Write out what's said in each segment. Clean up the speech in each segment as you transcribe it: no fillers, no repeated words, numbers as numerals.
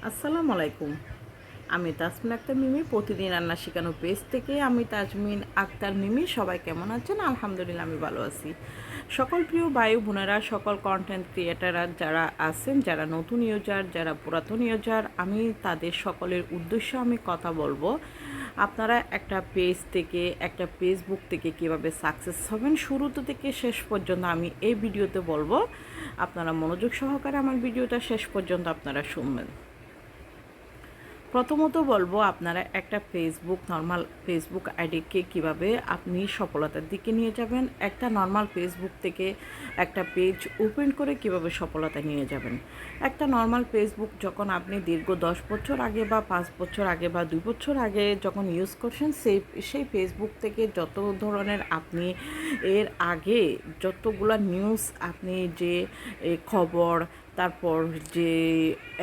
আসসালামু আলাইকুম। আমি তাসমিন আক্তার মিমি, প্রতিদিন রান্না শেখানো পেজ থেকে। আমি তাজমিন আক্তার মিমি। সবাই কেমন আছেন? আলহামদুলিল্লাহ, আমি ভালো আছি। সকল প্রিয় ভাই বোনেরা, সকল কন্টেন্ট ক্রিয়েটাররা যারা আছেন, যারা নতুন ইউজার, যারা পুরাতন ইউজার, আমি তাদের সকলের উদ্দেশ্যে আমি কথা বলবো। আপনারা একটা পেজ থেকে, একটা ফেসবুক থেকে কীভাবে সাকসেস হবেন, শুরু থেকে শেষ পর্যন্ত আমি এই ভিডিওতে বলবো। আপনারা মনোযোগ সহকারে আমার ভিডিওটা শেষ পর্যন্ত আপনারা শুনবেন। প্রথমত বলবো, আপনারা একটা নর্মাল ফেসবুক আইডিকে কিভাবে আপনি সফলতার দিকে নিয়ে যাবেন, একটা নর্মাল ফেসবুক থেকে একটা পেজ ওপেন করে কিভাবে সফলতা নিয়ে যাবেন। একটা নর্মাল ফেসবুক যখন আপনি দীর্ঘ 10 বছর আগে বা 5 বছর আগে বা 2 বছর আগে যখন ইউজ করছেন, সেই ফেসবুক থেকে যত ধরনের আপনি এর আগে যতগুলা নিউজ, আপনি যে খবর, তারপর যে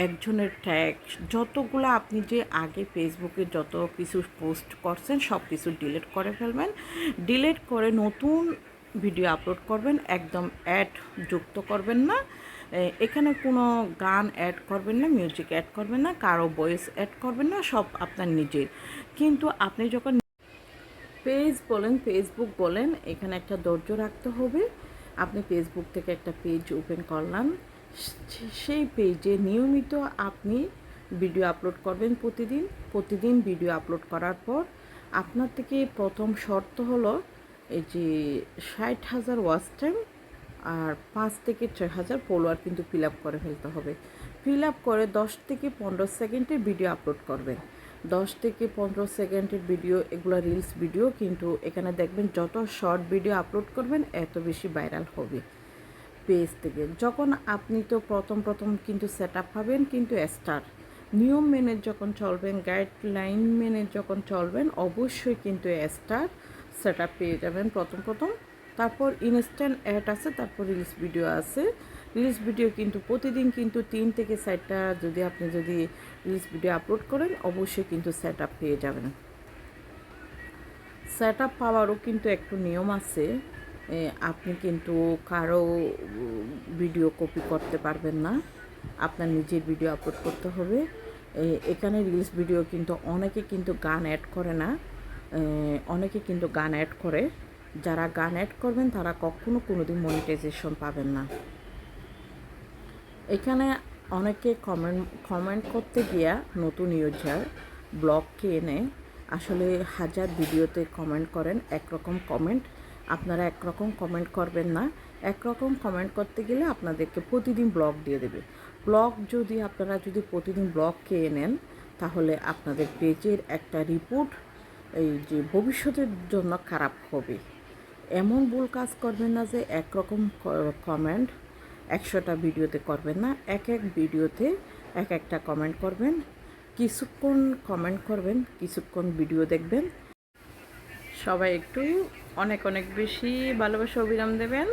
একজনের ট্যাগ, যতগুলো আপনি যে আগে ফেসবুকে যত কিছু পোস্ট করছেন সব কিছু ডিলিট করে ফেলবেন। ডিলিট করে নতুন ভিডিও আপলোড করবেন। একদম অ্যাড যুক্ত করবেন না, এখানে কোনো গান অ্যাড করবেন না, মিউজিক অ্যাড করবেন না, কারো ভয়েস অ্যাড করবেন না, সব আপনার নিজের। কিন্তু আপনি যখন পেজ বলেন, ফেসবুক বলেন, এখানে একটা ধৈর্য রাখতে হবে। আপনি ফেসবুক থেকে একটা পেজ ওপেন করলাম, সেই পেজে নিয়মিত আপনি ভিডিও আপলোড করবেন। প্রতিদিন ভিডিও আপলোড করার পর আপনার থেকে প্রথম শর্ত হলো এই যে 60,000 ওয়াচ টাইম আর 5 থেকে 6,000 ফলোয়ার কিন্তু ফিল আপ করে ফেলতে হবে। ফিল আপ করে 10 থেকে 15 সেকেন্ডের ভিডিও আপলোড করবেন। 10 থেকে 15 সেকেন্ডের ভিডিও, এগুলো রিলস ভিডিও, কিন্তু এখানে দেখবেন যত শর্ট ভিডিও আপলোড করবেন এত বেশি ভাইরাল হবে পেজ থেকে। যখন আপনি তো প্রথম কিন্তু সেট আপ পাবেন, কিন্তু নিয়ম মেনে যখন চলবেন, গাইডলাইন মেনে যখন চলবেন, অবশ্যই কিন্তু সেট আপ পেয়ে যাবেন প্রথম। তারপর ইনস্ট্যান্ট অ্যাড আছে, তারপর রিলস ভিডিও আছে। রিলস ভিডিও কিন্তু প্রতিদিন কিন্তু 3 থেকে 4টা যদি আপনি রিলস ভিডিও আপলোড করেন, অবশ্যই কিন্তু সেট আপ পেয়ে যাবেন। সেট আপ পাওয়ারও কিন্তু একটু নিয়ম আছে। আপনি কিন্তু কারো ভিডিও কপি করতে পারবেন না, আপনার নিজের ভিডিও আপলোড করতে হবে। এখানে রিলস ভিডিও কিন্তু অনেকে কিন্তু গান অ্যাড করে না, অনেকে কিন্তু গান অ্যাড করে। যারা গান অ্যাড করবেন তারা কখনো কোনোদিন মনিটাইজেশন পাবেন না। এখানে অনেকে কমেন্ট করতে গিয়া নতুন ইউজার ব্লগকে এনে আসলে হাজার ভিডিওতে কমেন্ট করেন একরকম কমেন্ট। আপনারা একরকম কমেন্ট করবেন না। একরকম কমেন্ট করতে গেলে আপনাদেরকে প্রতিদিন ব্লগ দিয়ে দেবে। আপনারা যদি প্রতিদিন ব্লগকে নেন, তাহলে আপনাদের পেজের একটা রিপোর্ট এই যে ভবিষ্যতের জন্য খারাপ হবে। এমন ভুল কাজ করবেন না যে একরকম কমেন্ট 100টা ভিডিওতে করবেন না। এক ভিডিওতে একটা কমেন্ট করবেন, কিছুক্ষণ কমেন্ট করবেন, কিছুক্ষণ ভিডিও দেখবেন। সবাই একটু অনেক বেশি ভালোবাসা অবিরাম দেবেন।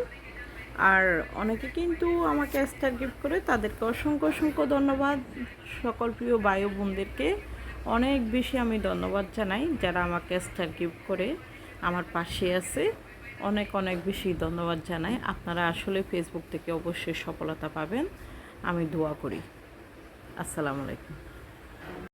আর অনেকে কিন্তু আমাকে স্টার গিফট করে, তাদেরকে অসংখ্য ধন্যবাদ। সকল প্রিয় ভাই বোনদেরকে অনেক বেশি আমি ধন্যবাদ জানাই, যারা আমাকে স্টার গিফট করে আমার পাশে আছে। অনেক বেশি ধন্যবাদ জানাই। আপনারা আসলে ফেসবুক থেকে অবশ্যই সফলতা পাবেন, আমি দোয়া করি। আসসালামু আলাইকুম।